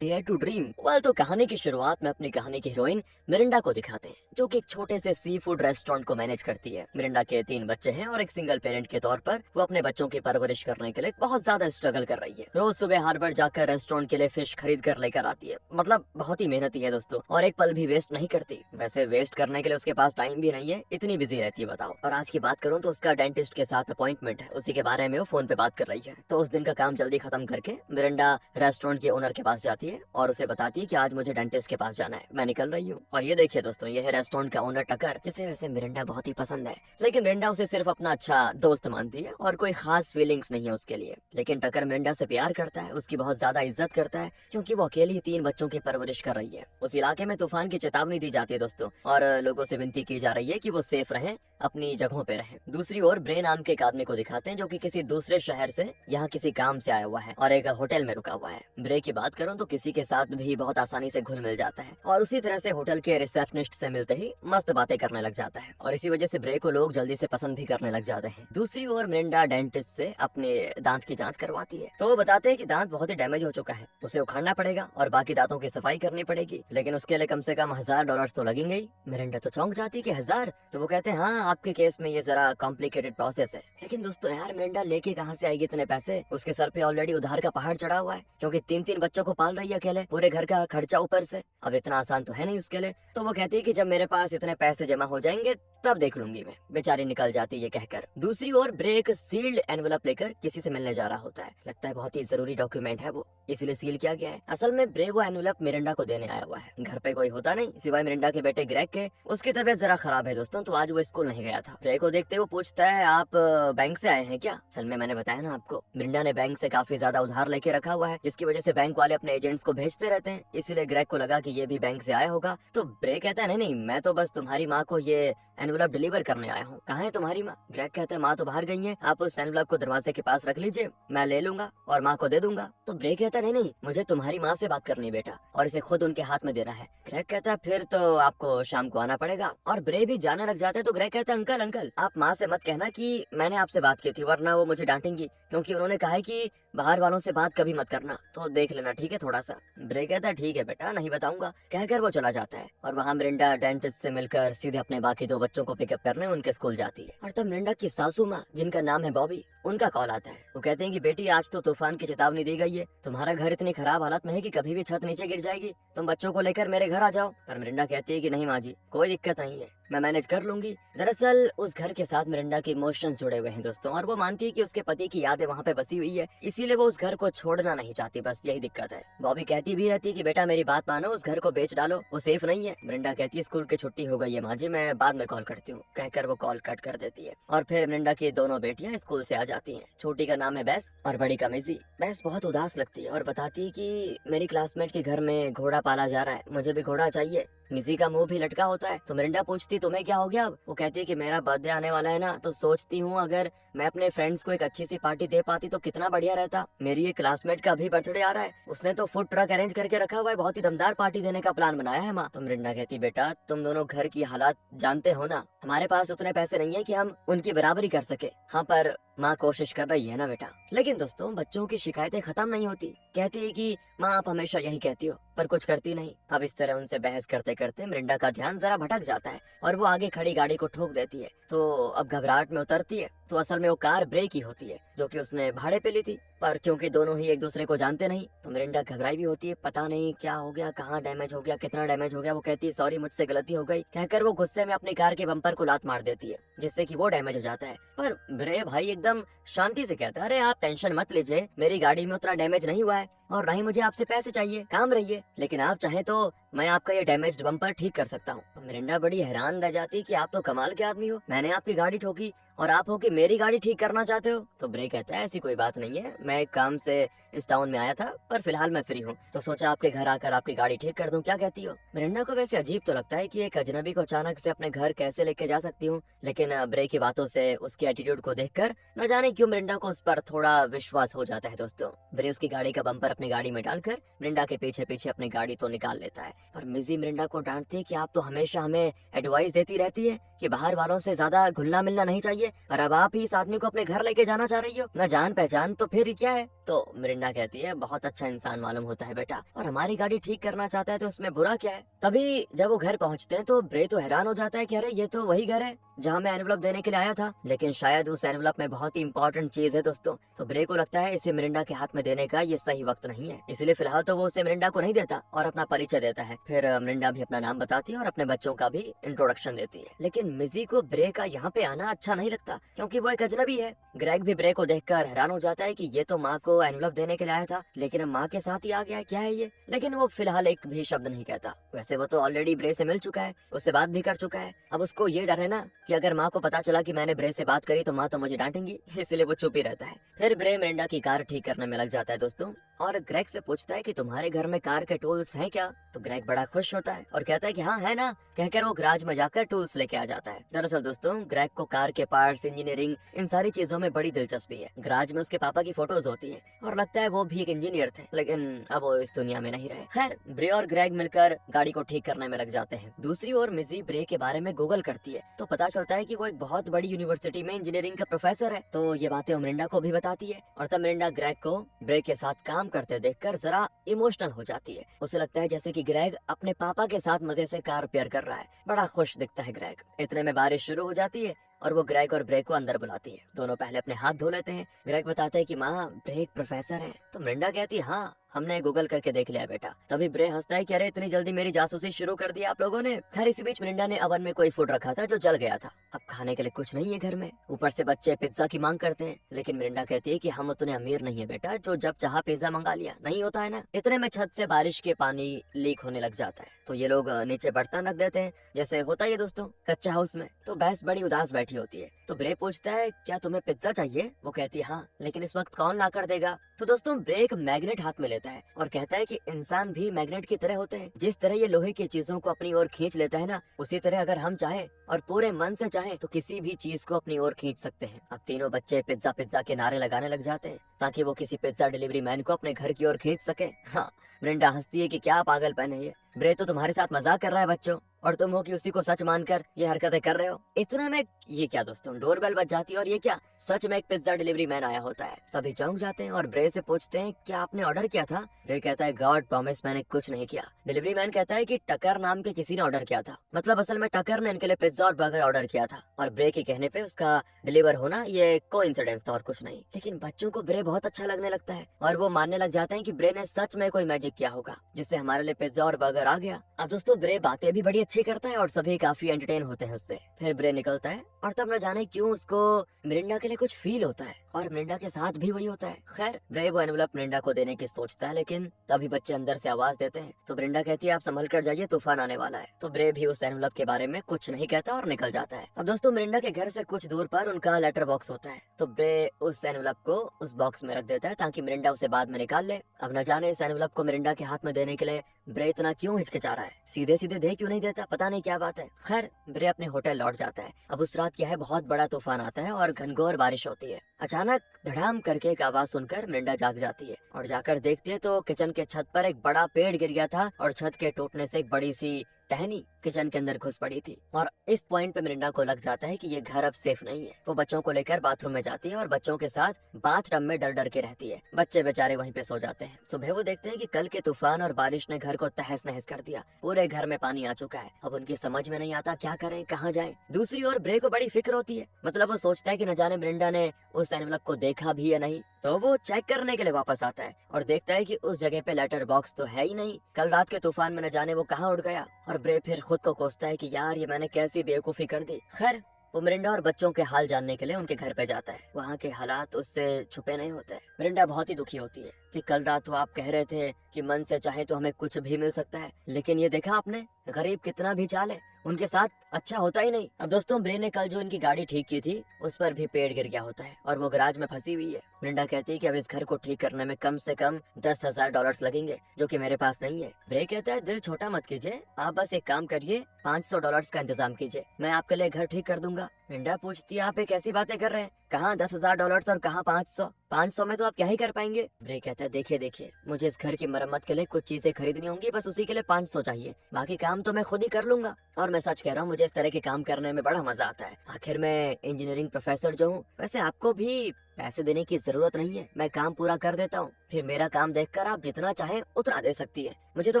Dare to dream. Well, तो कहानी की शुरुआत में अपनी कहानी की हीरोइन मिरिंडा को दिखाते हैं, जो कि एक छोटे से सी फूड रेस्टोरेंट को मैनेज करती है। मिरिंडा के 3 बच्चे हैं और एक सिंगल पेरेंट के तौर पर वो अपने बच्चों की परवरिश करने के लिए बहुत ज्यादा स्ट्रगल कर रही है। रोज सुबह हार्बर जाकर रेस्टोरेंट के लिए फिश खरीद कर लेकर आती है। मतलब बहुत ही मेहनती है दोस्तों, और एक पल भी वेस्ट नहीं करती। वैसे वेस्ट करने के लिए उसके पास टाइम भी नहीं है, इतनी बिजी रहती है, बताओ। और आज की बात करूँ तो उसका डेंटिस्ट के साथ अपॉइंटमेंट है, उसी के बारे में वो फोन पे बात कर रही है। तो उस दिन का काम जल्दी खत्म करके मिरिंडा रेस्टोरेंट के ओनर के पास जाती है और उसे बताती है कि आज मुझे डेंटिस्ट के पास जाना है, मैं निकल रही हूँ। और ये देखिए दोस्तों, ये है रेस्टोरेंट का ओनर टकर, जिसे वैसे मिरिंडा बहुत ही पसंद है। लेकिन मिरिंडा उसे सिर्फ अपना अच्छा दोस्त मानती है और कोई खास फीलिंग्स नहीं है उसके लिए। लेकिन टकर मिरिंडा से प्यार करता है, उसकी बहुत ज्यादा इज्जत करता है, क्योंकि वो अकेली ही 3 बच्चों की परवरिश कर रही है। उस इलाके में तूफान की चेतावनी दी जाती है दोस्तों, और लोगों से विनती की जा रही है कि वो सेफ रहें, अपनी जगहों पे रहें। दूसरी ओर ब्रे नाम के एक आदमी को दिखाते हैं, जो कि किसी दूसरे शहर से यहाँ किसी काम से आया हुआ है और एक होटल में रुका हुआ है। ब्रे की बात करूँ तो किसी के साथ भी बहुत आसानी से घुल मिल जाता है, और उसी तरह से होटल के रिसेप्शनिस्ट से मिलते ही मस्त बातें करने लग जाता है, और इसी वजह से ब्रे को लोग जल्दी से पसंद भी करने लग जाते हैं। दूसरी ओर मिरिंडा डेंटिस्ट से अपने दांत की जांच करवाती है, तो वो बताते हैं कि दांत बहुत ही डैमेज हो चुका है, उसे उखाड़ना पड़ेगा और बाकी दांतों की सफाई करनी पड़ेगी, लेकिन उसके लिए कम से कम $1000 तो लगेंगे ही। मिरिंडा तो चौंक जाती है कि 1000, तो वो कहते हैं हाँ, आपके केस में ये जरा कॉम्प्लिकेटेड प्रोसेस है। लेकिन दोस्तों यार, मिरिंडा लेके कहाँ से आएगी इतने पैसे? उसके सर पे ऑलरेडी उधार का पहाड़ चढ़ा हुआ है, क्योंकि 3 बच्चों को पाल रही है अकेले, पूरे घर का खर्चा ऊपर से। अब इतना आसान तो है नहीं उसके लिए। तो वो कहती है कि जब मेरे पास इतने पैसे जमा हो जाएंगे तब देख लूंगी मैं। बेचारी निकल जाती है ये कहकर। दूसरी ओर ब्रेक सील्ड एनवलप लेकर किसी से मिलने जा रहा होता है। लगता है बहुत ही जरूरी डॉक्यूमेंट है वो, इसलिए सील किया गया है। असल में ब्रे वो एनवलप मिरिंडा को देने आया हुआ है। घर पे कोई होता नहीं सिवाय मिरिंडा के बेटे ग्रेग के। उसकी तबीयत जरा खराब है दोस्तों, तो आज वो स्कूल नहीं गया था। ब्रे को देखते वो पूछता है, आप बैंक से आए हैं क्या? असल में मैंने बताया ना आपको, मिरिंडा ने बैंक से काफी ज्यादा उधार लेके रखा हुआ है, जिसकी वजह से बैंक वाले अपने एजेंट्स को भेजते रहते हैं। इसीलिए ग्रेग को लगा कि ये भी बैंक से आया होगा। तो ब्रे कहता है, नहीं नहीं, मैं तो बस तुम्हारी माँ को ये एनवलप डिलीवर करने आया हूँ। कहाँ है तुम्हारी माँ? ग्रेग कहता है, माँ तो बाहर गई है, आप उस एनवलप को दरवाजे के पास रख लीजिए, मैं ले लूंगा और माँ को दे दूंगा। तो ब्रे कहता है, नहीं नहीं, मुझे तुम्हारी माँ से बात करनी है बेटा, और इसे खुद उनके हाथ में देना है। ग्रेग कहता है, फिर तो आपको शाम को आना पड़ेगा। और ब्रे भी जाने लग जाता है। तो ग्रेग कहता है, अंकल अंकल, आप माँ से मत कहना कि मैंने आपसे बात की थी, वरना वो मुझे डांटेंगी, क्योंकि उन्होंने कहा है कि बाहर वालों से बात कभी मत करना, तो देख लेना ठीक है थोड़ा सा। ब्रे कहता है, ठीक है बेटा, नहीं बताऊंगा, कहकर वो चला जाता है। और वहाँ मिरिंडा डेंटिस्ट से मिलकर सीधे अपने बाकी 2 बच्चों को पिकअप करने उनके स्कूल जाती है। और तब मिरिंडा की सासू माँ, जिनका नाम है बॉबी, उनका कॉल आता है। वो कहते हैं कि बेटी, आज तो तूफान की चेतावनी दी गई है, तुम्हारा घर इतनी खराब हालत में है कि कभी भी छत नीचे गिर जाएगी, तुम बच्चों को लेकर मेरे घर आ जाओ। पर मिरिंडा कहती है कि नहीं माँ जी, कोई दिक्कत नहीं है, मैं मैनेज कर लूंगी। दरअसल उस घर के साथ मिरिंडा के इमोशंस जुड़े हुए हैं दोस्तों, और वो मानती है कि उसके पति की यादें वहाँ पे बसी हुई है, इसीलिए वो उस घर को छोड़ना नहीं चाहती, बस यही दिक्कत है। बॉबी कहती भी रहती है कि बेटा मेरी बात मानो, उस घर को बेच डालो, वो सेफ नहीं है। मिरिंडा कहती है, स्कूल की छुट्टी हो गई है माँ जी, मैं बाद में कॉल करती हूँ, कहकर वो कॉल कट कर देती है। और फिर मिरिंडा की दोनों बेटियां स्कूल से आ जाती हैं। छोटी का नाम है बेस और बड़ी का मिजी। बेस बहुत उदास लगती है और बताती है कि मेरी क्लासमेट के घर में घोड़ा पाला जा रहा है, मुझे भी घोड़ा चाहिए। मिजी का मुंह भी लटका होता है। तो मिरिंडा पूछती, तुम्हें क्या हो गया अब? वो कहती है कि मेरा बर्थडे आने वाला है ना, तो सोचती हूँ अगर मैं अपने फ्रेंड्स को एक अच्छी सी पार्टी दे पाती तो कितना बढ़िया रहता। मेरी एक क्लासमेट का अभी बर्थडे आ रहा है, उसने तो फूड ट्रक अरेंज करके रखा हुआ है, बहुत ही दमदार पार्टी देने का प्लान बनाया है माँ। तो मिरिंडा कहती, बेटा तुम दोनों घर की हालात जानते हो ना, हमारे पास उतने पैसे नहीं है कि हम उनकी बराबरी कर सके। हाँ, पर माँ कोशिश कर रही है ना बेटा। लेकिन दोस्तों, बच्चों की शिकायतें खत्म नहीं होती। कहती है कि माँ आप हमेशा यही कहती हो, पर कुछ करती नहीं। अब इस तरह उनसे बहस करते करते मिरिंडा का ध्यान जरा भटक जाता है और वो आगे खड़ी गाड़ी को ठोक देती है। तो अब घबराहट में उतरती है, तो असल में वो कार ब्रे की होती है, जो कि उसने भाड़े पे ली थी। पर क्योंकि दोनों ही एक दूसरे को जानते नहीं, तो मिरिंडा घबराई भी होती है, पता नहीं क्या हो गया, कहाँ डैमेज हो गया, कितना डैमेज हो गया। वो कहती है, सॉरी मुझसे गलती हो गई, कहकर वो गुस्से में अपनी कार के बम्पर को लात मार देती है, जिससे कि वो डैमेज हो जाता है। पर ब्रे भाई एकदम शांति से कहता है, अरे आप टेंशन मत लीजिए, मेरी गाड़ी में उतना डैमेज नहीं हुआ है और ना ही मुझे आपसे पैसे चाहिए, काम रहिए, लेकिन आप चाहे तो मैं आपका ये डैमेज्ड बम्पर ठीक कर सकता हूँ। तो मिरिंडा बड़ी हैरान रह जाती है कि आप तो कमाल के आदमी हो, मैंने आपकी गाड़ी ठोकी और आप हो कि मेरी गाड़ी ठीक करना चाहते हो। तो ब्रे कहता है, ऐसी कोई बात नहीं है, मैं एक काम से इस टाउन में आया था, पर फिलहाल मैं फ्री हूँ, तो सोचा आपके घर आकर आपकी गाड़ी ठीक कर दूं, क्या कहती हो? मिरिंडा को वैसे अजीब तो लगता है कि एक अजनबी को अचानक से अपने घर कैसे लेके जा सकती हूँ, लेकिन ब्रे की बातों से, उसके एटीट्यूड को देखकर न जाने क्यों मिरिंडा को उस पर थोड़ा विश्वास हो जाता है दोस्तों। ब्रे उसकी गाड़ी का बम्पर अपनी गाड़ी में डालकर मिरिंडा के पीछे पीछे अपनी गाड़ी तो निकाल लेता है। पर मिजी मिरिंडा को डांटती है कि आप तो हमेशा हमें एडवाइस देती रहती है कि बाहर वालों से ज्यादा घुलना मिलना नहीं चाहिए, और अब आप ही इस आदमी को अपने घर लेके जाना चाह रही हो, ना जान पहचान तो फिर क्या है। तो मिरिंडा कहती है बहुत अच्छा इंसान मालूम होता है बेटा, और हमारी गाड़ी ठीक करना चाहता है तो उसमें बुरा क्या है। तभी जब वो घर पहुंचते हैं तो ब्रे तो हैरान हो जाता है कि अरे ये तो वही घर है जहाँ मैं एनवलप देने के लिए आया था, लेकिन शायद उस एनवलप में बहुत ही इंपॉर्टेंट चीज है दोस्तों। तो ब्रे को लगता है इसे मिरिंडा के हाथ में देने का ये सही वक्त नहीं है, इसलिए फिलहाल तो वो उसे मिरिंडा को नहीं देता और अपना परिचय देता है। फिर मिरिंडा भी अपना नाम बताती है और अपने बच्चों का भी इंट्रोडक्शन देती है। लेकिन मिजी को ब्रे का यहाँ पे आना अच्छा नहीं लगता, क्योंकि वो एक अजनबी है। ग्रेग भी ब्रे को देखकर हैरान हो जाता है कि ये तो माँ को एनवलप देने के लिए आया था, लेकिन अब माँ के साथ ही आ गया है, क्या है ये। लेकिन वो फिलहाल एक भी शब्द नहीं कहता। वैसे वो तो ऑलरेडी ब्रे से मिल चुका है, उससे बात भी कर चुका है। अब उसको ये डर है ना कि अगर माँ को पता चला कि मैंने ब्रे से बात करी तो माँ तो मुझे डांटेंगी, इसलिए वो चुप ही रहता है। फिर ब्रे मिरिंडा की कार ठीक करने में लग जाता है दोस्तों, और ग्रेग से पूछता है कि तुम्हारे घर में कार के टूल्स हैं क्या। तो ग्रेग बड़ा खुश होता है और कहता है कि हाँ है ना, कहकर वो गैराज में जाकर टूल्स लेके आ जाता है। दरअसल दोस्तों ग्रेग को कार के पार्ट्स, इंजीनियरिंग, इन सारी चीजों में बड़ी दिलचस्पी है। गैराज में उसके पापा की फोटोज होती है और लगता है वो भी एक इंजीनियर थे, लेकिन अब वो इस दुनिया में नहीं रहे। खैर ब्रे और ग्रेग मिलकर गाड़ी को ठीक करने में लग जाते हैं। दूसरी ओर मिजी ब्रे के बारे में गूगल करती है तो पता चलता है कि वो एक बहुत बड़ी यूनिवर्सिटी में इंजीनियरिंग का प्रोफेसर है। तो ये बातें मिरिंडा को भी बताती है, और तब मिरिंडा ग्रेग को ब्रे के साथ काम करते देखकर जरा इमोशनल हो जाती है। उसे लगता है जैसे कि ग्रेग अपने पापा के साथ मजे से कार रिपेयर कर रहा है। बड़ा खुश दिखता है ग्रेग। इतने में बारिश शुरू हो जाती है और वो ग्रेग और ब्रे को अंदर बुलाती है। दोनों पहले अपने हाथ धो लेते हैं। ग्रेग बताता है कि माँ ब्रे एक प्रोफेसर है। तो मिरिंडा कहती है हाँ हमने गूगल करके देख लिया बेटा। तभी ब्रे हंसता है कि अरे इतनी जल्दी मेरी जासूसी शुरू कर दी आप लोगों ने। खैर इसी बीच मिरिंडा ने ओवन में कोई फूड रखा था जो जल गया था। अब खाने के लिए कुछ नहीं है घर में, ऊपर से बच्चे पिज्जा की मांग करते हैं। लेकिन मिरिंडा कहती है कि हम उतने अमीर नहीं है बेटा जो जब चाहा पिज्जा मंगा लिया, नहीं होता है ना। इतने में छत से बारिश के पानी लीक होने लग जाता है, तो ये लोग नीचे बर्तन रख देते हैं जैसे होता है दोस्तों कच्चा हाउस में। तो बहस बड़ी उदास बैठी होती है। तो ब्रे पूछता है क्या तुम्हें पिज्जा चाहिए। वो कहती है हाँ, लेकिन इस वक्त कौन ला कर देगा। तो दोस्तों ब्रे एक मैग्नेट हाथ में लेता है और कहता है कि इंसान भी मैग्नेट की तरह होते हैं। जिस तरह ये लोहे की चीजों को अपनी ओर खींच लेता है ना, उसी तरह अगर हम चाहें और पूरे मन से चाहें तो किसी भी चीज को अपनी ओर खींच सकते हैं। अब तीनों बच्चे पिज्जा पिज्जा के नारे लगाने लग जाते हैं ताकि वो किसी पिज्जा डिलीवरी मैन को अपने घर की ओर खींच सके। हाँ मिरिंडा हंसती है कि क्या पागलपन है ये, ब्रे तो तुम्हारे साथ मजाक कर रहा है बच्चों, और तुम हो कि उसी को सच मानकर ये हरकतें कर रहे हो। इतने में ये क्या दोस्तों, डोरबेल बज जाती है और ये क्या, सच में एक पिज्जा डिलीवरी मैन आया होता है। सभी चौंक जाते हैं और ब्रे से पूछते हैं क्या आपने ऑर्डर किया था। ब्रे कहता है गॉड प्रॉमिस मैंने कुछ नहीं किया। डिलीवरी मैन कहता है कि टकर नाम के किसी ने ऑर्डर किया था, मतलब असल में टकर ने इनके लिए पिज्जा और बर्गर ऑर्डर किया था, और ब्रे के कहने पे उसका डिलीवर होना ये कोइंसिडेंस था और कुछ नहीं। लेकिन बच्चों को ब्रे बहुत अच्छा लगने लगता है और वो मानने लग जाते हैं कि ब्रे ने सच में कोई मैजिक किया होगा जिससे हमारे लिए पिज्जा और बर्गर आ गया। अब दोस्तों ब्रे बातें भी बड़ी अच्छी करता है और सभी काफी एंटरटेन होते हैं उससे। फिर ब्रे निकलता है और तब न जाने क्यों उसको मिरिंडा के लिए कुछ फील होता है और मिरिंडा के साथ भी वही होता है। खैर ब्रे वो एनवलप मिरिंडा को देने की सोचता है, लेकिन तभी बच्चे अंदर से आवाज देते हैं। तो मिरिंडा कहती है आप संभल कर जाइए, तूफान आने वाला है। तो ब्रे भी उस एनवलप के बारे में कुछ नहीं कहता और निकल जाता है। अब दोस्तों मिरिंडा के घर से कुछ दूर पर उनका लेटर बॉक्स होता है, तो ब्रे उस एनवलप को उस बॉक्स में रख देता है ताकि मिरिंडा उसे बाद में निकाल ले। अब न जाने इस एनवलप को मिरिंडा के हाथ में देने के लिए ब्रे इतना क्यों हिचकिचा रहा है, सीधे सीधे दे क्यों नहीं देता, पता नहीं क्या बात है। खैर ब्रे अपने होटल लौट जाता है। अब उस रात क्या है, बहुत बड़ा तूफान आता है और घनघोर बारिश होती है। अचानक धड़ाम करके एक आवाज सुनकर मिरिंडा जाग जाती है और जाकर देखती है तो किचन के छत पर एक बड़ा पेड़ गिर गया था और छत के टूटने से एक बड़ी सी टहनी किचन के अंदर घुस पड़ी थी। और इस पॉइंट पे मिरिंडा को लग जाता है कि ये घर अब सेफ नहीं है। वो बच्चों को लेकर बाथरूम में जाती है और बच्चों के साथ बाथटब में डर डर के रहती है। बच्चे बेचारे वहीं पे सो जाते हैं। सुबह वो देखते हैं कि कल के तूफान और बारिश ने घर को तहस नहस कर दिया, पूरे घर में पानी आ चुका है। अब उनकी समझ में नहीं आता क्या करें, कहाँ जाएं। दूसरी ओर ब्रे को बड़ी फिक्र होती है, मतलब वो सोचता है कि न जाने मिरिंडा ने उस एनवलप को देखा भी या नहीं। तो वो चेक करने के लिए वापस आता है और देखता है कि उस जगह पे लेटर बॉक्स तो है ही नहीं। कल रात के तूफान में न जाने वो कहाँ उड़ गया। और ब्रे फिर खुद को कोसता है कि यार ये मैंने कैसी बेवकूफी कर दी। खैर वो मिरिंडा और बच्चों के हाल जानने के लिए उनके घर पे जाता है। वहाँ के हालात उससे छुपे नहीं होते। मिरिंडा बहुत ही दुखी होती है कि कल रात तो आप कह रहे थे कि मन से चाहे तो हमें कुछ भी मिल सकता है, लेकिन ये देखा आपने, गरीब कितना भी चाले उनके साथ अच्छा होता ही नहीं। अब दोस्तों ब्रे ने कल जो इनकी गाड़ी ठीक की थी उस पर भी पेड़ गिर गया होता है और वो गैराज में फंसी हुई है। मिरिंडा कहती है कि अब इस घर को ठीक करने में कम से कम $10,000 लगेंगे, जो कि मेरे पास नहीं है। ब्रे कहता है दिल छोटा मत कीजिए, आप बस एक काम करिए, $500 का इंतजाम कीजिए, मैं आपके लिए घर ठीक कर दूंगा। मिरिंडा पूछती है आप ये कैसी बातें कर रहे हैं, कहाँ $10,000 और कहाँ 500? 500 में तो आप क्या ही कर पाएंगे। ब्रे कहता है देखिए देखिए, मुझे इस घर की मरम्मत के लिए कुछ चीजें खरीदनी होंगी, बस उसी के लिए 500 चाहिए, बाकी काम तो मैं खुद ही कर लूंगा। और मैं सच कह रहा हूँ, मुझे इस तरह के काम करने में बड़ा मजा आता है। आखिर मैं इंजीनियरिंग प्रोफेसर जो हूँ। वैसे आपको भी पैसे देने की जरूरत नहीं है, मैं काम पूरा कर देता हूँ, फिर मेरा काम देखकर आप जितना चाहें उतना दे सकती है, मुझे तो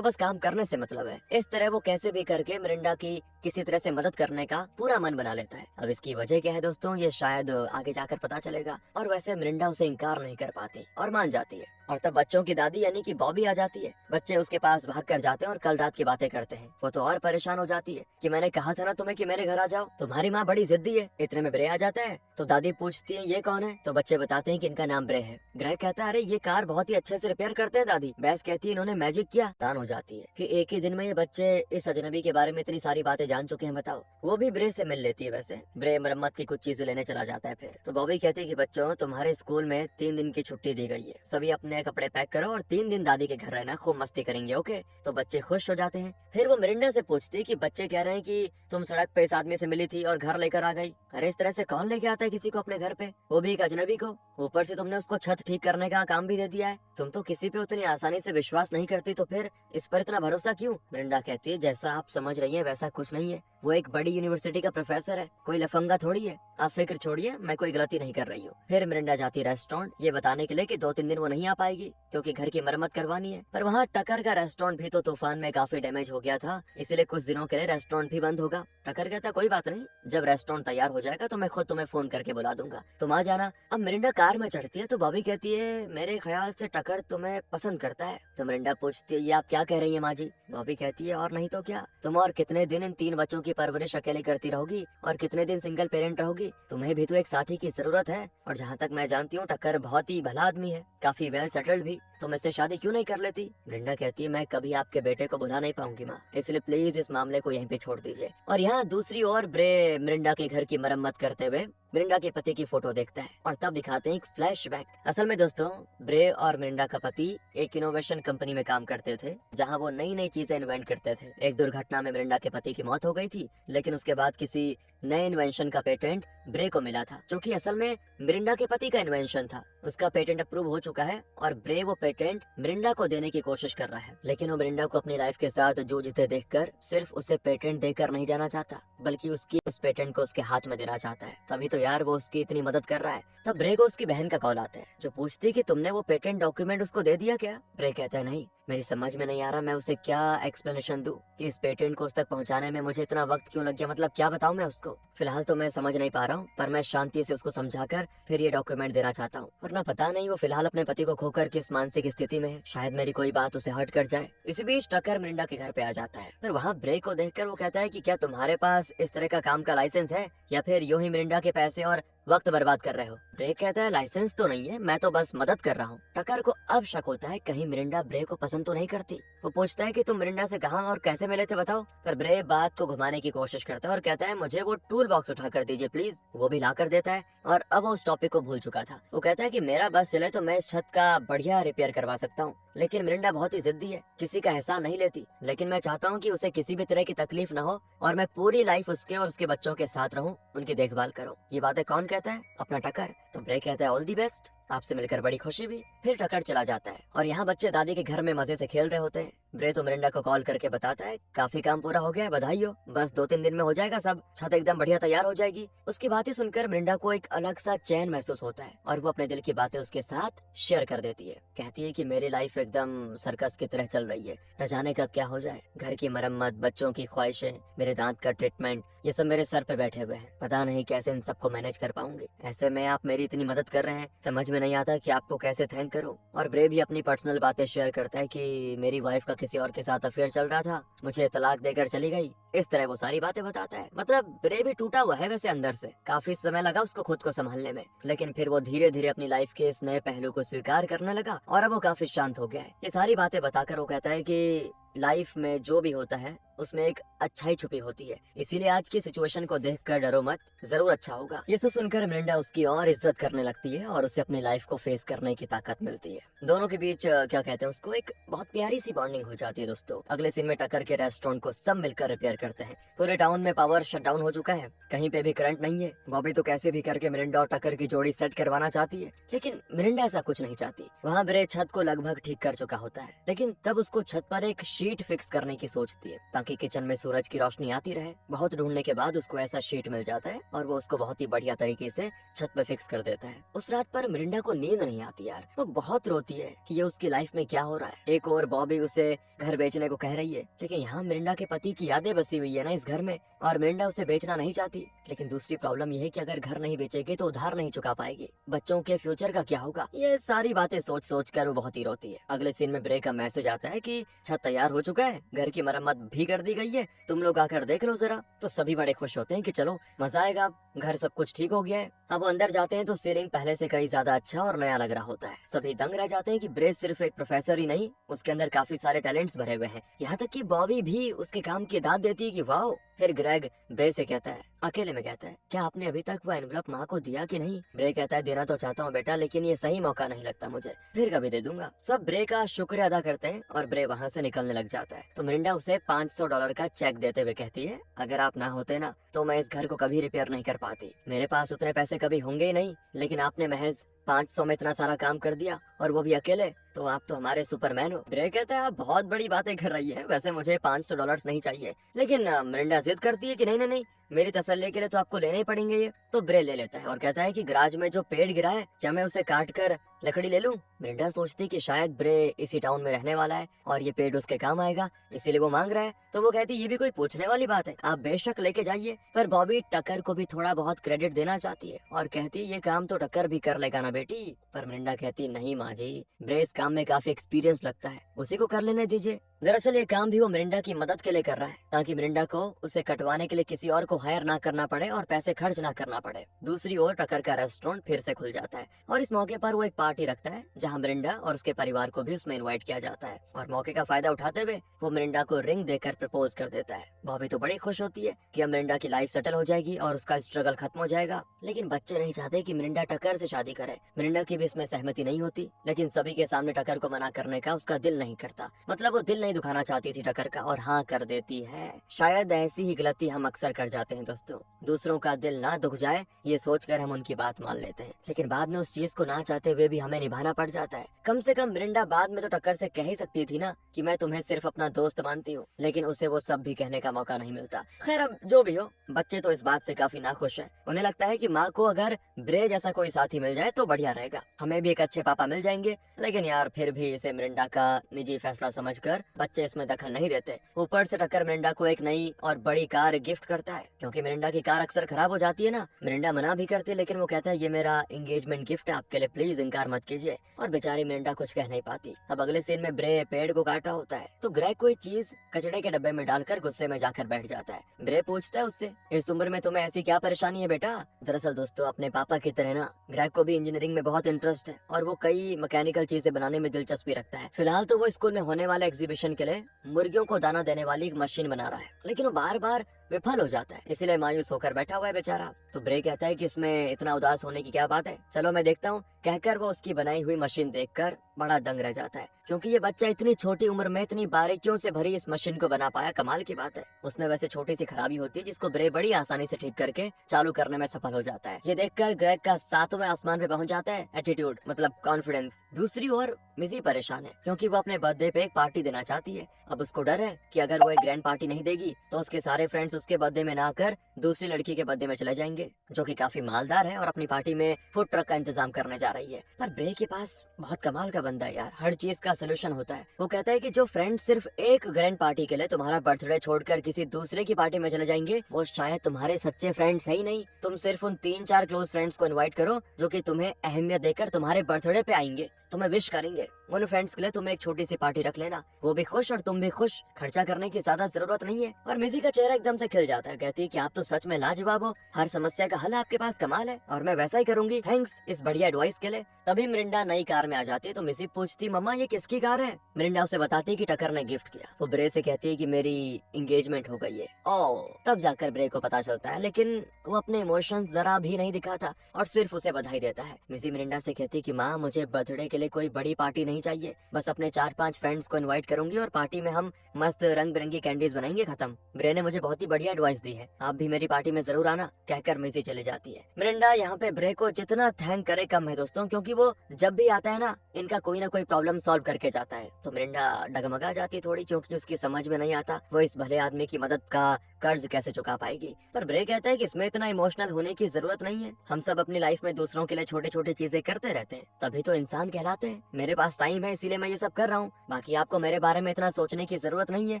बस काम करने से मतलब है। इस तरह वो कैसे भी करके मिरिंडा की किसी तरह से मदद करने का पूरा मन बना लेता है। अब इसकी वजह क्या है दोस्तों, ये शायद आगे जाकर पता चलेगा। और वैसे मिरिंडा उसे इनकार नहीं कर पाती और मान जाती है। और तब बच्चों की दादी यानी कि बॉबी आ जाती है। बच्चे उसके पास भाग कर जाते हैं और कल रात की बातें करते हैं। वो तो और परेशान हो जाती है कि मैंने कहा था ना तुम्हें कि मेरे घर आ जाओ, तुम्हारी माँ बड़ी जिद्दी है। इतने में ब्रे आ जाता है तो दादी पूछती है ये कौन है, तो बच्चे बताते हैं कि इनका नाम ब्रे है। ग्रे कहता है अरे ये कार बहुत ही अच्छे से रिपेयर करते हैं दादी। बैस कहती है इन्होंने मैजिक किया। तान हो जाती है कि एक ही दिन में ये बच्चे इस अजनबी के बारे में इतनी सारी बातें जान चुके हैं, बताओ। वो भी ब्रे से मिल लेती है। वैसे ब्रे मरम्मत की कुछ चीजें लेने चला जाता है। फिर तो बॉबी कहती है कि बच्चों तुम्हारे स्कूल में 3 दिन की छुट्टी दी गई है, सभी अपने कपड़े पैक करो और 3 दिन दादी के घर रहना, खूब मस्ती करेंगे, ओके। तो बच्चे खुश हो जाते हैं। फिर वो मिरिंडा से पूछती है कि बच्चे कह रहे हैं कि तुम सड़क पे इस आदमी से मिली थी और घर लेकर आ गई। अरे इस तरह से कौन लेके आता है किसी को अपने घर पे, वो भी एक अजनबी को। ऊपर से तुमने उसको छत ठीक करने का काम भी दे दिया है। तुम तो किसी पे उतनी आसानी से विश्वास नहीं करती, तो फिर इस पर इतना भरोसा क्यों? मिरिंडा कहती है जैसा आप समझ रही हैं वैसा कुछ नहीं है, वो एक बड़ी यूनिवर्सिटी का प्रोफेसर है, कोई लफंगा थोड़ी है। आप फिक्र छोड़िए, मैं कोई गलती नहीं कर रही हूँ। फिर मिरिंडा जाती है रेस्टोरेंट ये बताने के लिए कि 2-3 दिन वो नहीं आ पाएगी क्योंकि घर की मरम्मत करवानी है। पर वहाँ टकर का रेस्टोरेंट भी तो तूफान में काफी डैमेज हो गया था, इसलिए कुछ दिनों के लिए रेस्टोरेंट भी बंद होगा। टकर कहता कोई बात नहीं, जब रेस्टोरेंट तैयार हो जाएगा तो मैं खुद तुम्हें फोन करके बुला दूंगा, तुम आ जाना। अब मिरिंडा कार में चढ़ती है तो बॉबी कहती है मेरे ख्याल से टकर तुम्हें पसंद करता है। तो मिरिंडा पूछती है ये आप क्या कह रही है माँ जी? बॉबी कहती है और नहीं तो क्या, तुम और कितने दिन इन 3 बच्चों की परवरिश अकेले करती रहोगी और कितने दिन सिंगल पेरेंट रहोगी? तुम्हें भी तो एक साथी की जरूरत है। और जहाँ तक मैं जानती हूँ टक्कर बहुत ही भला आदमी है, काफी वेल सेटल्ड भी, तुम इससे शादी क्यों नहीं कर लेती? मिरिंडा कहती है मैं कभी आपके बेटे को भुला नहीं पाऊंगी माँ, इसलिए प्लीज इस मामले को यहीं पे छोड़ दीजिए। और यहाँ दूसरी ओर ब्रे मिरिंडा के घर की मरम्मत करते हुए मिरिंडा के पति की फोटो देखता है और तब दिखाते हैं एक फ्लैशबैक। असल में दोस्तों ब्रे और मिरिंडा का पति एक इनोवेशन कंपनी में काम करते थे जहां वो नई नई चीजें इन्वेंट करते थे। एक दुर्घटना में मिरिंडा के पति की मौत हो गई थी, लेकिन उसके बाद किसी नए इन्वेंशन का पेटेंट ब्रे को मिला था, जो कि असल में मिरिंडा के पति का इन्वेंशन था। उसका पेटेंट अप्रूव हो चुका है और ब्रे वो पेटेंट मिरिंडा को देने की कोशिश कर रहा है, लेकिन वो मिरिंडा को अपनी लाइफ के साथ जूझते देखकर सिर्फ उसे पेटेंट देकर नहीं जाना चाहता, बल्कि उसकी उस पेटेंट को उसके हाथ में देना चाहता है। तभी तो यार वो उसकी इतनी मदद कर रहा है। तब ब्रे को उसकी बहन का कॉल आता है जो पूछती है कि तुमने वो पेटेंट डॉक्यूमेंट उसको दे दिया क्या? ब्रे कहता है नहीं, मेरी समझ में नहीं आ रहा मैं उसे क्या एक्सप्लेनेशन दूं कि इस पेटेंट को उस तक पहुंचाने में मुझे इतना वक्त क्यों लग गया, मतलब क्या बताऊं मैं उसको। फिलहाल तो मैं समझ नहीं पा रहा हूं, पर मैं शांति से उसको समझाकर फिर ये डॉक्यूमेंट देना चाहता हूं, वरना पता नहीं वो फिलहाल अपने पति को खोकर किस मानसिक स्थिति में है, शायद मेरी कोई बात उसे हर्ट कर जाए। इसी बीच टकर मिरिंडा के घर पे आ जाता है। फिर वहाँ ब्रे को देखकर वो कहता है कि क्या तुम्हारे पास इस तरह का काम का लाइसेंस है या फिर यूं ही मिरिंडा के पैसे और वक्त बर्बाद कर रहे हो? ब्रे कहता है लाइसेंस तो नहीं है, मैं तो बस मदद कर रहा हूँ। टकर को अब शक होता है कहीं मिरिंडा ब्रे को पसंद तो नहीं करती। वो पूछता है कि तुम मिरिंडा से कहाँ और कैसे मिले थे बताओ। पर ब्रे बात को घुमाने की कोशिश करता है और कहता है मुझे वो टूल बॉक्स उठा कर दीजिए प्लीज। वो भी ला कर देता है और अब वो उस टॉपिक को भूल चुका था। वो कहता है कि मेरा बस चले तो मैं इस छत का बढ़िया रिपेयर करवा सकता हूँ, लेकिन मिरिंडा बहुत ही जिद्दी है, किसी का एहसान नहीं लेती, लेकिन मैं चाहता हूँ कि उसे किसी भी तरह की तकलीफ न हो और मैं पूरी लाइफ उसके और उसके बच्चों के साथ रहूँ, उनकी देखभाल करूँ। ये बातें कौन कहता है? अपना टकर। तो ब्रे कहता है ऑल दी बेस्ट, आपसे मिलकर बड़ी खुशी हुई। फिर टकर चला जाता है और यहाँ बच्चे दादी के घर में मजे से खेल रहे होते हैं। ब्रे तो मिरिंडा को कॉल करके बताता है काफी काम पूरा हो गया है, बधाई हो, बस 2-3 दिन में हो जाएगा सब, छत एकदम बढ़िया तैयार हो जाएगी। उसकी बातें सुनकर मिरिंडा को एक अलग सा चैन महसूस होता है और वो अपने दिल की बातें उसके साथ शेयर कर देती है। कहती है कि मेरी लाइफ एकदम सर्कस की तरह चल रही है, न जाने कब क्या हो जाए। घर की मरम्मत, बच्चों की ख्वाहिशें, मेरे दांत का ट्रीटमेंट, ये सब मेरे सर पे बैठे हुए हैं, पता नहीं कैसे इन सबको मैनेज कर पाऊंगी। ऐसे में आप मेरी इतनी मदद कर रहे हैं, समझ में नहीं आता कि आपको कैसे थैंक करूं। और ब्रे भी अपनी पर्सनल बातें शेयर करता है कि मेरी वाइफ का किसी और के साथ अफेयर चल रहा था, मुझे तलाक देकर चली गई, इस तरह वो सारी बातें बताता है। मतलब ब्रे भी टूटा हुआ है वैसे अंदर से, काफी समय लगा उसको खुद को संभालने में, लेकिन फिर वो धीरे धीरे अपनी लाइफ के इस नए पहलू को स्वीकार करने लगा और अब वो काफी शांत हो गया है। ये सारी बातें बताकर वो कहता है कि लाइफ में जो भी होता है उसमें एक अच्छाई छुपी होती है। इसीलिए आज की सिचुएशन को देखकर डरो मत, जरूर अच्छा होगा। ये सब सुनकर मिरिंडा उसकी और इज्जत करने लगती है और उसे अपनी लाइफ को फेस करने की ताकत मिलती है। दोनों के बीच क्या कहते हैं उसको, एक बहुत प्यारी सी बॉन्डिंग हो जाती है दोस्तों। अगले सीन में टकर के रेस्टोरेंट को सब मिलकर रिपेयर करते हैं। पूरे टाउन में पावर शट डाउन हो चुका है, कहीं पे भी करंट नहीं है। बॉबी तो कैसे भी करके मिरिंडा और टकर की जोड़ी सेट करवाना चाहती है, लेकिन मिरिंडा ऐसा कुछ नहीं चाहती। वहाँ ब्रे छत को लगभग ठीक कर चुका होता है, लेकिन तब उसको छत पर एक शीट फिक्स करने की सोचती है ताकि किचन में सूरज की रोशनी आती रहे। बहुत ढूंढने के बाद उसको ऐसा शीट मिल जाता है और वो उसको बहुत ही बढ़िया तरीके से छत पे फिक्स कर देता है। उस रात पर मिरिंडा को नींद नहीं आती यार, वो बहुत रोती है कि ये उसकी लाइफ में क्या हो रहा है। एक और बॉबी उसे घर बेचने को कह रही है, लेकिन यहाँ मिरिंडा के पति की यादें बसी हुई है ना इस घर में, और मिरिंडा उसे बेचना नहीं चाहती। लेकिन दूसरी प्रॉब्लम यह है कि अगर घर नहीं बेचेगी तो उधार नहीं चुका पाएगी, बच्चों के फ्यूचर का क्या होगा। ये सारी बातें सोच सोच कर वो बहुत ही रोती है। अगले सीन में ब्रे का मैसेज आता है कि छत तैयार हो चुका है, घर की मरम्मत भी कर दी गई है, तुम लोग आकर देख लो जरा। तो सभी बड़े खुश होते हैं कि चलो मजा आएगा, घर सब कुछ ठीक हो गया है। अब वो अंदर जाते हैं तो सीलिंग पहले से कई ज्यादा अच्छा और नया लग रहा होता है। सभी दंग रह जाते हैं कि ब्रे सिर्फ एक प्रोफेसर ही नहीं, उसके अंदर काफी सारे टैलेंट्स भरे हुए हैं। यहाँ तक कि बॉबी भी उसके काम की दाद देती है कि वाह। फिर ग्रेग ब्रे से कहता है, अकेले में कहता है, क्या आपने अभी तक वो एनवलप माँ को दिया कि नहीं? ब्रे कहता है, देना तो चाहता हूँ बेटा, लेकिन ये सही मौका नहीं लगता मुझे, फिर कभी दे दूंगा। सब ब्रे का शुक्रिया अदा करते हैं और ब्रे वहाँ से निकलने लग जाता है। तो मिरिंडा उसे $500 का चेक देते हुए कहती है, अगर आप ना होते ना तो मैं इस घर को कभी रिपेयर नहीं कर पाती। मेरे पास उतने पैसे कभी होंगे ही नहीं, लेकिन आपने महज 500 में इतना सारा काम कर दिया, और वो भी अकेले, तो आप तो हमारे सुपरमैन हो। ब्रे कहता है, आप बहुत बड़ी बातें कर रही है, वैसे मुझे $500 नहीं चाहिए। लेकिन मिरिंडा जिद करती है कि नहीं नहीं नहीं, मेरी तसल्ली के लिए तो आपको लेने ही पड़ेंगे ये। तो ब्रे ले लेता है और कहता है कि गराज में जो पेड़ गिरा है, क्या मैं उसे काट कर लकड़ी ले लूं? मिरिंडा सोचती कि शायद ब्रे इसी टाउन में रहने वाला है और ये पेड़ उसके काम आएगा, इसीलिए वो मांग रहा है। तो वो कहती, ये भी कोई पूछने वाली बात है, आप बेशक लेके जाइए। पर बॉबी टक्कर को भी थोड़ा बहुत क्रेडिट देना चाहती है और कहती, ये काम तो टक्कर भी कर लेगा ना बेटी। पर मिरिंडा कहती, नहीं माँ जी, ब्रे इस काम में काफी एक्सपीरियंस लगता है, उसी को कर लेने दीजिए। दरअसल ये काम भी वो मिरिंडा की मदद के लिए कर रहा है, ताकि मिरिंडा को उसे कटवाने के लिए किसी और को हायर ना करना पड़े और पैसे खर्च ना करना पड़े। दूसरी ओर टक्कर का रेस्टोरेंट फिर से खुल जाता है और इस मौके पर वो एक पार्टी रखता है जहां मिरिंडा और उसके परिवार को भी उसमें इनवाइट किया जाता है। और मौके का फायदा उठाते हुए वो मिरिंडा को रिंग देकर प्रपोज कर देता है। बॉबी तो बड़ी खुश होती है कि अब मिरिंडा की लाइफ सेटल हो जाएगी और उसका स्ट्रगल खत्म हो जाएगा। लेकिन बच्चे नहीं चाहते कि मिरिंडा टक्कर से शादी करे। मिरिंडा की भी इसमें सहमति नहीं होती, लेकिन सभी के सामने टक्कर को मना करने का उसका दिल नहीं करता। मतलब वो दिल नहीं दुखाना चाहती थी टक्कर का, और हाँ कर देती है। शायद ऐसी ही गलती हम अक्सर कर जाते हैं दोस्तों, दूसरों का दिल ना दुख जाए ये सोचकर हम उनकी बात मान लेते हैं, लेकिन बाद में उस चीज को ना चाहते हुए भी हमें निभाना पड़ जाता है। कम से कम मिरिंडा बाद में तो टक्कर से कह ही सकती थी ना कि मैं तुम्हें सिर्फ अपना दोस्त मानती हूँ, लेकिन उसे वो सब भी कहने का मौका नहीं मिलता। खैर अब जो भी हो, बच्चे तो इस बात से काफी नाखुश है। उन्हें लगता है कि माँ को अगर ब्रे जैसा कोई साथी मिल जाए तो बढ़िया रहेगा, हमें भी एक अच्छे पापा मिल जाएंगे। लेकिन यार फिर भी इसे मिरिंडा का निजी फैसला समझकर बच्चे इसमें दखल नहीं देते। ऊपर से टक्कर मिरिंडा को एक नई और बड़ी कार गिफ्ट करता है, क्योंकि मिरिंडा की कार अक्सर खराब हो जाती है ना। मिरिंडा मना भी करती है, लेकिन वो कहता है, ये मेरा एंगेजमेंट गिफ्ट है आपके लिए, प्लीज इनकार मत कीजिए। और बेचारी मिरिंडा कुछ कह नहीं पाती। अब अगले सीन में ब्रे पेड़ को काट रहा होता है, तो ग्रेग कोई चीज कचड़े के डब्बे में डालकर गुस्से में जाकर बैठ जाता है। ब्रे पूछता है उससे, इस उम्र में तुम्हें ऐसी क्या परेशानी है बेटा? दरअसल दोस्तों अपने पापा की तरह ना ग्रेग को भी इंजीनियरिंग में बहुत इंटरेस्ट है और वो कई मैकेनिकल चीजें बनाने में दिलचस्पी रखता है। फिलहाल तो वो स्कूल में होने वाले एग्जीबिशन के लिए मुर्गियों को दाना देने वाली एक मशीन बना रहा है, लेकिन वो बार बार विफल हो जाता है, इसीलिए मायूस होकर बैठा हुआ है बेचारा। तो ब्रे कहता है कि इसमें इतना उदास होने की क्या बात है, चलो मैं देखता हूँ। कहकर वो उसकी बनाई हुई मशीन देखकर बड़ा दंग रह जाता है, क्योंकि ये बच्चा इतनी छोटी उम्र में इतनी बारीकियों से भरी इस मशीन को बना पाया, कमाल की बात है। उसमें वैसे छोटी सी खराबी होती है जिसको ब्रे बड़ी आसानी से ठीक करके चालू करने में सफल हो जाता है। ये देखकर ग्रेग का 7वें आसमान पे पहुंच जाता है एटीट्यूड मतलब कॉन्फिडेंस। दूसरी ओर मिजी परेशान है, क्योंकि वो अपने बर्थडे पे एक पार्टी देना चाहती है। अब उसको डर है कि अगर वो एक ग्रैंड पार्टी नहीं देगी तो उसके सारे फ्रेंड्स उसके बर्थडे में ना आकर दूसरी लड़की के बर्थडे में चले जाएंगे, जो कि काफी मालदार है और अपनी पार्टी में फूड ट्रक का इंतजाम करने जा रही है। पर ब्रे के पास बहुत कमाल का बंदा है यार, हर चीज का सोल्यूशन होता है। वो कहता है कि जो फ्रेंड सिर्फ एक ग्रैंड पार्टी के लिए तुम्हारा बर्थडे छोड़कर किसी दूसरे की पार्टी में चले जाएंगे, वो शायद तुम्हारे सच्चे फ्रेंड्स है ही नहीं। तुम सिर्फ उन 3-4 क्लोज फ्रेंड्स को इनवाइट करो जो कि तुम्हें अहमियत देकर तुम्हारे बर्थडे पे आएंगे, तुम्हें विश करेंगे। उन फ्रेंड्स के लिए तुम एक छोटी सी पार्टी रख लेना, वो भी खुश और तुम भी खुश, खर्चा करने की ज्यादा जरूरत नहीं है। और मिजी का चेहरा एकदम से खिल जाता है, कहती है कि आप तो सच में लाजवाब हो, हर समस्या का हल आपके पास कमाल है और मैं वैसा ही करूंगी, थैंक्स इस बढ़िया एडवाइस के लिए। तभी मिरिंडा नई कार में आ जाती है तो मिजी पूछती मम्मा ये किसकी कार है। मिरिंडा उसे बताती है कि टकर ने गिफ्ट किया। वो ब्रे से कहती है कि मेरी एंगेजमेंट हो गई है। ओ तब जाकर ब्रे को पता चलता है, लेकिन वो अपने इमोशंस जरा भी नहीं दिखाता और सिर्फ उसे बधाई देता है। मिजी मिरिंडा से कहती है कि माँ मुझे बर्थडे के लिए कोई बड़ी पार्टी नहीं चाहिए, बस अपने 4-5 फ्रेंड्स को इनवाइट करूंगी और पार्टी में हम मस्त रंग बिरंगी कैंडीज बनाएंगे, खत्म। ब्रे ने मुझे बहुत ही बढ़िया एडवाइस दी है, आप भी मेरी पार्टी में जरूर आना, कहकर मिजी चली जाती है। मिरिंडा यहाँ पे ब्रे को जितना थैंक करे कम है दोस्तों, क्योंकि वो जब भी आता है ना इनका कोई ना कोई प्रॉब्लम सॉल्व करके जाता है। तो मिरिंडा डगमगा जाती थोड़ी, क्योंकि उसकी समझ में नहीं आता वो इस भले आदमी की मदद का कर्ज कैसे चुका पाएगी। पर ब्रे कहता है कि इसमें इतना इमोशनल होने की जरूरत नहीं है, हम सब अपनी लाइफ में दूसरों के लिए छोटे छोटे चीजें करते रहते हैं, तभी तो इंसान कहलाते हैं। मेरे पास टाइम है इसीलिए मैं ये सब कर रहा हूँ, बाकी आपको मेरे बारे में इतना सोचने की जरूरत नहीं है,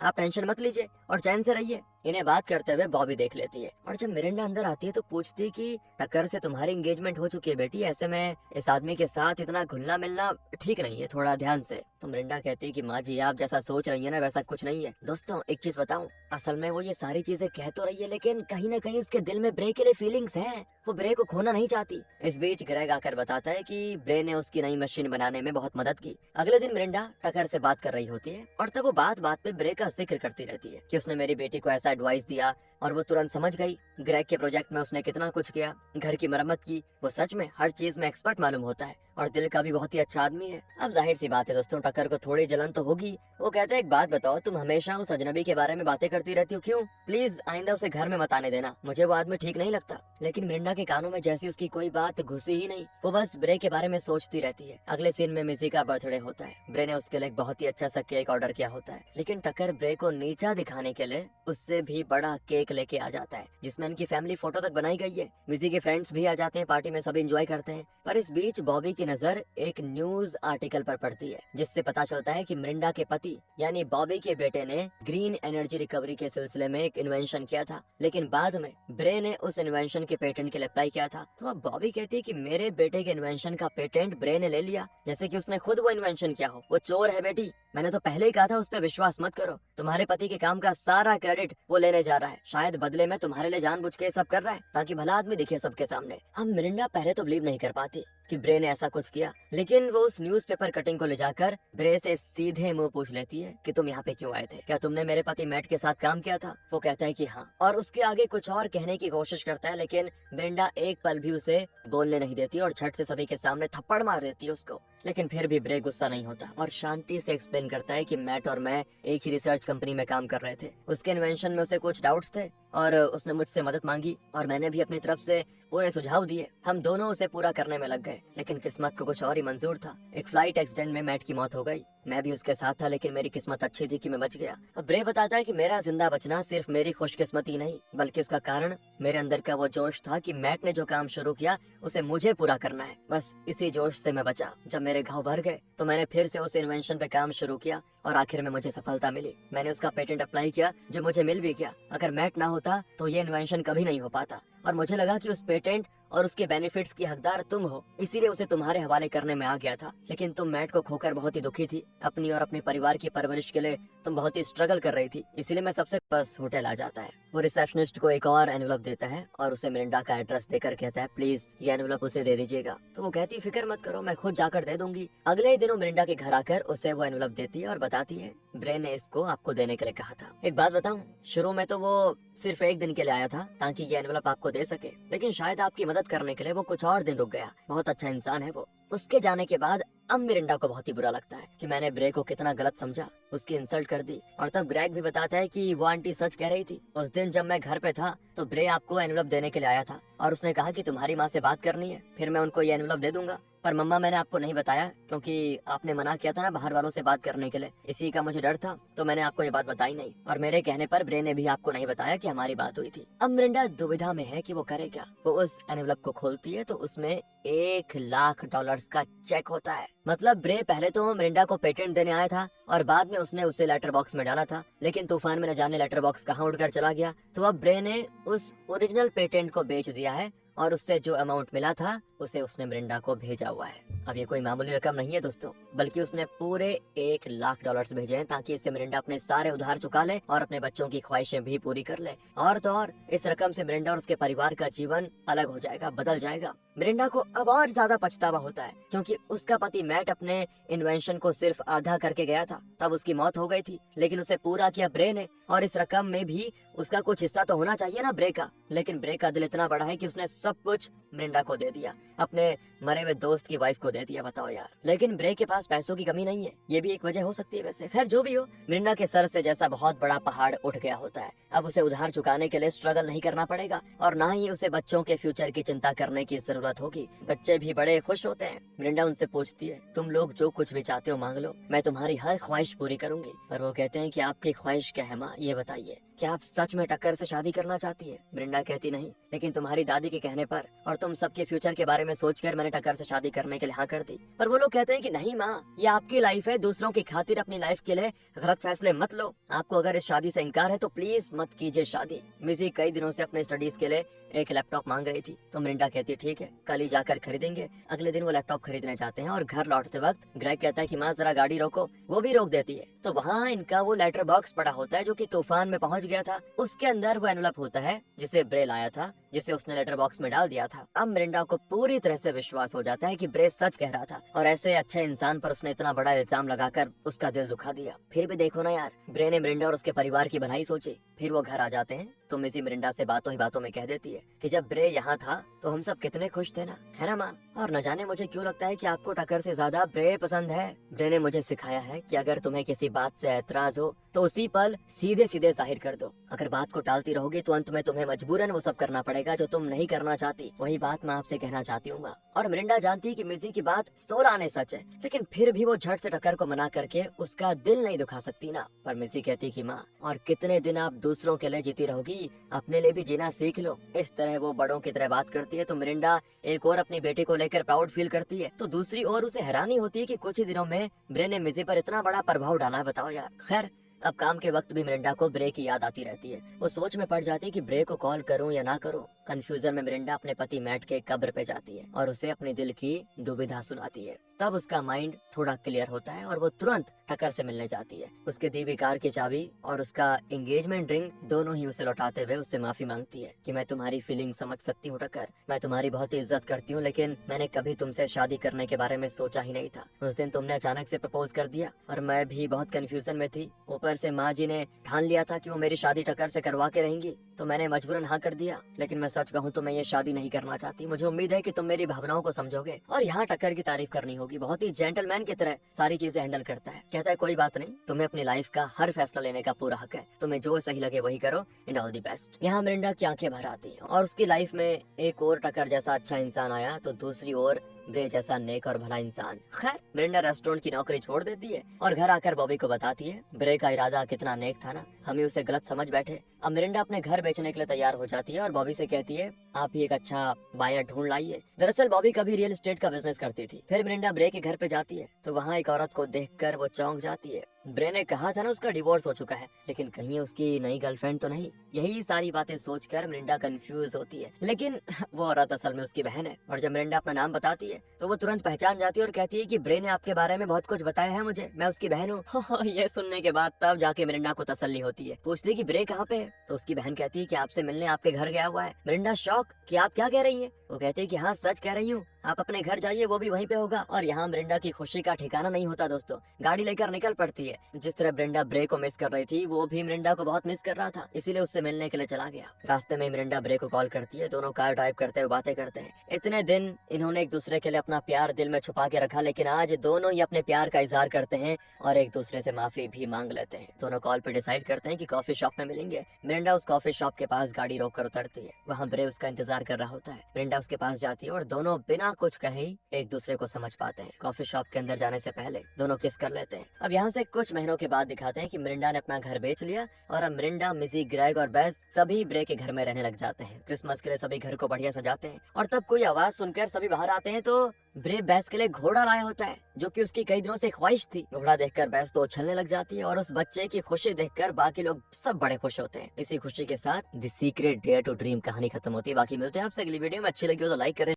आप टेंशन मत लीजिए और चैन से रहिए। इन्हें बात करते हुए बॉबी देख लेती है और जब मिरिंडा अंदर आती है तो पूछती है कि टक्कर से तुम्हारी एंगेजमेंट हो चुकी है बेटी, ऐसे में इस आदमी के साथ इतना घुलना मिलना ठीक नहीं है, थोड़ा ध्यान से। तो मिरिंडा कहती है कि माँ जी आप जैसा सोच रही है ना वैसा कुछ नहीं है। दोस्तों एक चीज बताऊं, असल में वो ये सारी चीजें कह तो रही है लेकिन कहीं ना कहीं उसके दिल में ब्रे के लिए फीलिंग्स हैं, वो ब्रे को खोना नहीं चाहती। इस बीच ग्रेग आकर बताता है कि ब्रे ने उसकी नई मशीन बनाने में बहुत मदद की। अगले दिन मिरिंडा टकर से बात कर रही होती है और तब वो बात बात पे ब्रे का जिक्र करती रहती है कि उसने मेरी बेटी को ऐसा एडवाइस दिया और वो तुरंत समझ गई। ग्रेग के प्रोजेक्ट में उसने कितना कुछ किया, घर की मरम्मत की, वो सच में हर चीज में एक्सपर्ट मालूम होता है और दिल का भी बहुत ही अच्छा आदमी है। अब जाहिर सी बात है दोस्तों टकर को थोड़ी जलन तो होगी। वो कहते हैं एक बात बताओ, तुम हमेशा उस अजनबी के बारे में बातें करती रहती हो, क्यों? प्लीज आइंदा उसे घर में मत आने देना, मुझे वो आदमी ठीक नहीं लगता। लेकिन मिरिंडा के कानों में जैसी उसकी कोई बात घुसी ही नहीं, वो बस ब्रे के बारे में सोचती रहती है। अगले सीन में मिजी का बर्थडे होता है। ब्रे ने उसके लिए एक बहुत ही अच्छा सा केक ऑर्डर किया होता है, लेकिन टकर ब्रे को नीचा दिखाने के लिए उससे भी बड़ा केक लेके आ जाता है जिसमें इनकी फैमिली फोटो तक बनाई गई है। मिजी के फ्रेंड्स भी आ जाते हैं, पार्टी में सभी एंजॉय करते हैं। पर इस बीच बॉबी की नजर एक न्यूज आर्टिकल पर पड़ती है जिससे पता चलता है कि मिरिंडा के पति यानी बॉबी के बेटे ने ग्रीन एनर्जी रिकवरी के सिलसिले में एक इन्वेंशन किया था, लेकिन बाद में ब्रे ने उस इन्वेंशन के पेटेंट के लिए अप्लाई किया था। तो अब बॉबी कहती है कि मेरे बेटे के इन्वेंशन का पेटेंट ब्रे ने ले लिया, जैसे कि उसने खुद वो इन्वेंशन किया हो। वो चोर है बेटी, मैंने तो पहले ही कहा था उस पर विश्वास मत करो। तुम्हारे पति के काम का सारा क्रेडिट वो लेने जा रहा है, शायद बदले में तुम्हारे लिए जानबूझ के सब कर रहा है ताकि भला आदमी दिखे सबके सामने। हम मिरिंडा पहले तो बिलीव नहीं कर पाती कि ब्रे ने ऐसा कुछ किया, लेकिन वो उस न्यूज़पेपर कटिंग को ले जाकर ब्रे से सीधे मुंह पूछ लेती है कि तुम यहाँ पे क्यों आए थे, क्या तुमने मेरे पति मैट के साथ काम किया था? वो कहता है कि हाँ, और उसके आगे कुछ और कहने की कोशिश करता है, लेकिन मिरिंडा एक पल भी उसे बोलने नहीं देती और झट से सभी के सामने थप्पड़ मार देती है उसको। लेकिन फिर भी ब्रे गुस्सा नहीं होता और शांति से एक्सप्लेन करता है कि मैट और मैं एक ही रिसर्च कंपनी में काम कर रहे थे, उसके इन्वेंशन में उसे कुछ डाउट्स थे और उसने मुझसे मदद मांगी और मैंने भी अपनी तरफ से पूरे सुझाव दिए। हम दोनों उसे पूरा करने में लग गए, लेकिन किस्मत को कुछ और ही मंजूर था। एक फ्लाइट एक्सीडेंट में मैट की मौत हो गई, मैं भी उसके साथ था, लेकिन मेरी किस्मत अच्छी थी कि मैं बच गया। अब ब्रे बताता है कि मेरा जिंदा बचना सिर्फ मेरी खुशकिस्मती नहीं, बल्कि उसका कारण मेरे अंदर का वो जोश था कि मैट ने जो काम शुरू किया उसे मुझे पूरा करना है। बस इसी जोश से मैं बचा। जब मेरे घाव भर गए तो मैंने फिर से उस इन्वेंशन पे काम शुरू किया और आखिर में मुझे सफलता मिली। मैंने उसका पेटेंट अप्लाई किया जो मुझे मिल भी गया। अगर मैट ना होता तो ये इन्वेंशन कभी नहीं हो पाता और मुझे लगा कि उस पेटेंट और उसके बेनिफिट्स की हकदार तुम हो, इसीलिए उसे तुम्हारे हवाले करने में आ गया था। लेकिन तुम मैट को खोकर बहुत ही दुखी थी, अपनी और अपने परिवार की परवरिश के लिए तुम बहुत ही स्ट्रगल कर रही थी, इसीलिए मैं सबसे बस होटल आ जाता है। वो रिसेप्शनिस्ट को एक और एनवलप देता है और उसे मिरिंडा का एड्रेस देकर कहता है प्लीज ये एनवलप उसे दे दीजिएगा। तो वो कहती फिक्र मत करो, मैं खुद जाकर दे दूंगी। अगले ही दिनों मिरिंडा के घर आकर उसे वो एनवलप देती है और बताती है ब्रे ने इसको आपको देने के लिए कहा था। एक बात बताऊं, शुरू में तो वो सिर्फ एक दिन के लिए आया था ताकि ये एनवलप आपको दे सके, लेकिन शायद आपकी मदद करने के लिए वो कुछ और दिन रुक गया। बहुत अच्छा इंसान है वो। उसके जाने के बाद अब मिरिंडा को बहुत ही बुरा लगता है कि मैंने ब्रे को कितना गलत समझा, उसकी इंसल्ट कर दी। और तब ग्रेग भी बताता है कि वो आंटी सच कह रही थी। उस दिन जब मैं घर पे था तो ब्रे आपको एनवलप देने के लिए आया था और उसने कहा कि तुम्हारी माँ से बात करनी है, फिर मैं उनको ये एनवलप दे दूंगा। पर मम्मा मैंने आपको नहीं बताया क्योंकि आपने मना किया था ना बाहर वालों से बात करने के लिए, इसी का मुझे डर था, तो मैंने आपको ये बात बताई नहीं। और मेरे कहने पर ब्रे ने भी आपको नहीं बताया कि हमारी बात हुई थी। अब मिरिंडा दुविधा में है कि वो करे क्या। वो उस एनवलप को खोलती है तो उसमें $1,00,000 का चेक होता है। मतलब ब्रे पहले तो मिरिंडा को पेटेंट देने आया था और बाद में उसने उसे लेटर बॉक्स में डाला था, लेकिन तूफान में न जाने लेटर बॉक्स कहाँ उड़कर चला गया। तो अब ब्रे ने उस ओरिजिनल पेटेंट को बेच दिया है और उससे जो अमाउंट मिला था उसे उसने मिरिंडा को भेजा हुआ है। अब ये कोई मामूली रकम नहीं है दोस्तों, बल्कि उसने पूरे $1 लाख भेजे हैं ताकि इससे मिरिंडा अपने सारे उधार चुका ले और अपने बच्चों की ख्वाहिशें भी पूरी कर ले। और तो और इस रकम से मिरिंडा और उसके परिवार का जीवन अलग हो जाएगा, बदल जाएगा। मिरिंडा को अब और ज्यादा पछतावा होता है क्योंकि उसका पति मैट अपने इन्वेंशन को सिर्फ आधा करके गया था, तब उसकी मौत हो गई थी, लेकिन उसे पूरा किया ब्रे ने। और इस रकम में भी उसका कुछ हिस्सा तो होना चाहिए ना ब्रे का, लेकिन ब्रे का दिल इतना बड़ा है कि उसने सब कुछ मिरिंडा को दे दिया, अपने मरे हुए दोस्त की वाइफ को दे दिया। बताओ यार। लेकिन ब्रे के पास पैसों की कमी नहीं है, ये भी एक वजह हो सकती है वैसे। खैर जो भी हो, मिरिंडा के सर से जैसा बहुत बड़ा पहाड़ उठ गया होता है। अब उसे उधार चुकाने के लिए स्ट्रगल नहीं करना पड़ेगा और ना ही उसे बच्चों के फ्यूचर की चिंता करने की जरूरत होगी। बच्चे भी बड़े खुश होते हैं। मिरिंडा उनसे पूछती है, तुम लोग जो कुछ भी चाहते हो मांग लो, मैं तुम्हारी हर ख्वाहिश पूरी करूंगी। पर वो कहते हैं कि आपकी ख्वाहिश क्या है माँ, ये बताइए, क्या आप सच में टक्कर से शादी करना चाहती है? मिरिंडा कहती नहीं, लेकिन तुम्हारी दादी के कहने पर और तुम सबके फ्यूचर के बारे में सोचकर मैंने टक्कर से शादी करने के लिए हाँ कर दी। पर वो लोग कहते हैं कि नहीं माँ, ये आपकी लाइफ है, दूसरों की खातिर अपनी लाइफ के लिए गलत फैसले मत लो। आपको अगर इस शादी से इनकार है तो प्लीज मत कीजिए शादी। मिजी कई दिनों से अपने स्टडीज के लिए एक लैपटॉप मांग रही थी, तो मिरिंडा कहती ठीक है, कल ही जाकर खरीदेंगे। अगले दिन वो लैपटॉप खरीदने जाते हैं और घर लौटते वक्त ग्रेग कहता है कि माँ जरा गाड़ी रोको, वो भी रोक देती है। तो वहाँ इनका वो लेटर बॉक्स पड़ा होता है जो कि तूफान में पहुंच गया था। उसके अंदर वो एनवलप होता है जिसे ब्रे लाया था, जिसे उसने लेटर बॉक्स में डाल दिया था। अब मिरिंडा को पूरी तरह से विश्वास हो जाता है कि ब्रे सच कह रहा था और ऐसे अच्छे इंसान पर उसने इतना बड़ा इल्जाम लगाकर उसका दिल दुखा दिया। फिर भी देखो ना यार, ब्रे ने मिरिंडा और उसके परिवार की भलाई सोची। फिर वो घर आ जाते हैं तो मिसी मिरिंडा से बातों ही बातों में कह देती है कि जब ब्रे यहाँ था तो हम सब कितने खुश थे ना, है ना माँ? और न जाने मुझे क्यों लगता है कि आपको टक्कर से ज्यादा ब्रे पसंद है। ब्रे ने मुझे सिखाया है कि अगर तुम्हें किसी बात से ऐतराज हो तो उसी पल सीधे सीधे जाहिर कर दो। अगर बात को टालती रहोगी तो अंत में तुम्हें मजबूरन वो सब करना पड़ेगा जो तुम नहीं करना चाहती। वही बात मैं आपसे कहना चाहती हूँ माँ। और मिरिंडा जानती है कि मिसी की बात 16 आने सच है, लेकिन फिर भी वो झट से टक्कर को मना करके उसका दिल नहीं दुखा सकती ना। पर मिसी कहती कि माँ, और कितने दिन आप दूसरों के लिए जीती रहोगी, अपने लिए भी जीना सीख लो। इस तरह वो बड़ों की तरह बात करती है तो मिरिंडा एक और अपनी बेटी को लेकर प्राउड फील करती है, तो दूसरी ओर उसे हैरानी होती है कि कुछ ही दिनों में ब्रे ने मिसी पर इतना बड़ा प्रभाव डाला है। बताओ यार। खैर अब काम के वक्त भी मिरिंडा को ब्रे की याद आती रहती है। वो सोच में पड़ जाती है कि ब्रे को कॉल करूं या ना करूं। कंफ्यूजन में मिरिंडा अपने पति मैट के कब्र पे जाती है और उसे अपने दिल की दुविधा सुनाती है। तब उसका माइंड थोड़ा क्लियर होता है और वो तुरंत टक्कर से मिलने जाती है। उसके दी हुई कार की चाबी और उसका एंगेजमेंट रिंग दोनों ही उसे लौटाते हुए उससे माफी मांगती है कि मैं तुम्हारी फीलिंग समझ सकती हूँ टक्कर, मैं तुम्हारी बहुत ही इज्जत करती हूँ, लेकिन मैंने कभी तुमसे शादी करने के बारे में सोचा ही नहीं था। उस दिन तुमने अचानक से प्रपोज कर दिया और मैं भी बहुत कंफ्यूजन में थी। ऊपर से माँ जी ने ठान लिया था कि वो मेरी शादी टक्कर से करवा के रहेंगी, तो मैंने मजबूरन हाँ कर दिया। लेकिन मैं सच कहूँ तो मैं ये शादी नहीं करना चाहती। मुझे उम्मीद है कि तुम मेरी भावनाओं को समझोगे। और यहाँ टक्कर की तारीफ करनी होगी, बहुत ही जेंटलमैन की तरह सारी चीजें हैंडल करता है। कहता है कोई बात नहीं, तुम्हें अपनी लाइफ का हर फैसला लेने का पूरा हक है, तुम्हें जो सही लगे वही करो, एंड ऑल दी बेस्ट। यहाँ मिरिंडा की आंखें भर आती हैं और उसकी लाइफ में एक और टक्कर जैसा अच्छा इंसान आया तो दूसरी ओर ब्रे जैसा नेक और भला इंसान। खैर मिरिंडा रेस्टोरेंट की नौकरी छोड़ देती है और घर आकर बॉबी को बताती है ब्रे का इरादा कितना नेक था ना, हम ही उसे गलत समझ बैठे। अब मिरिंडा अपने घर बेचने के लिए तैयार हो जाती है और बॉबी से कहती है आप ही एक अच्छा बायर ढूंढ लाइए। दरअसल बॉबी कभी रियल एस्टेट का बिजनेस करती थी। फिर मिरिंडा ब्रे के घर पे जाती है तो वहाँ एक औरत को देखकर वो चौंक जाती है। ब्रे ने कहा था ना उसका डिवोर्स हो चुका है, लेकिन कहीं उसकी नई गर्लफ्रेंड तो नहीं। यही सारी बातें सोचकर मिरिंडा कंफ्यूज होती है, लेकिन वो औरत असल में उसकी बहन है। और जब मिरिंडा अपना नाम बताती है तो वो तुरंत पहचान जाती है और कहती है कि ब्रे ने आपके बारे में बहुत कुछ बताया है मुझे, मैं उसकी बहन हूँ। ये सुनने के बाद तब जाके मिरिंडा को तसल्ली होती है। पूछती है कि ब्रे कहाँ पे है, तो उसकी बहन कहती है कि आपसे मिलने आपके घर गया हुआ है। मिरिंडा शॉक कि आप क्या कह रही है। वो कहते हैं कि हाँ सच कह रही हूँ, आप अपने घर जाइए, वो भी वहीं पे होगा। और यहाँ मिरिंडा की खुशी का ठिकाना नहीं होता दोस्तों, गाड़ी लेकर निकल पड़ती है। जिस तरह मिरिंडा ब्रे को मिस कर रही थी वो भी मिरिंडा को बहुत मिस कर रहा था, इसीलिए उससे मिलने के लिए चला गया। रास्ते में मिरिंडा ब्रे को कॉल करती है, दोनों कार ड्राइव करते हुए बातें करते हैं। इतने दिन इन्होंने एक दूसरे के लिए अपना प्यार दिल में छुपा के रखा, लेकिन आज दोनों ही अपने प्यार का इजहार करते हैं और एक दूसरे से माफी भी मांग लेते हैं। दोनों कॉल पे डिसाइड करते हैं कि कॉफी शॉप में मिलेंगे। मिरिंडा उस कॉफी शॉप के पास गाड़ी रोक कर उतरती है, वहाँ ब्रे उसका इंतजार कर रहा होता है। मिरिंडा उसके पास जाती है और दोनों बिना कुछ कहे एक दूसरे को समझ पाते हैं। कॉफी शॉप के अंदर जाने से पहले दोनों किस कर लेते हैं। अब यहाँ से कुछ महीनों के बाद दिखाते हैं कि मिरिंडा ने अपना घर बेच लिया और अब मिरिंडा, मिजी, ग्रेग और बेस सभी ब्रे के घर में रहने लग जाते हैं। क्रिसमस के लिए सभी घर को बढ़िया सजाते हैं और तब कोई आवाज सुनकर सभी बाहर आते हैं तो ब्रे बेस के लिए घोड़ा लाया होता है, जो कि उसकी कई दिनों से ख्वाहिश थी। घोड़ा देखकर बेस तो उछलने लग जाती है और उस बच्चे की खुशी देखकर बाकी लोग सब बड़े खुश होते हैं। इसी खुशी के साथ the secret dare to dream कहानी खत्म होती है। बाकी मिलते हैं आपसे अगली वीडियो में। अच्छी लगी हो तो लाइक करें।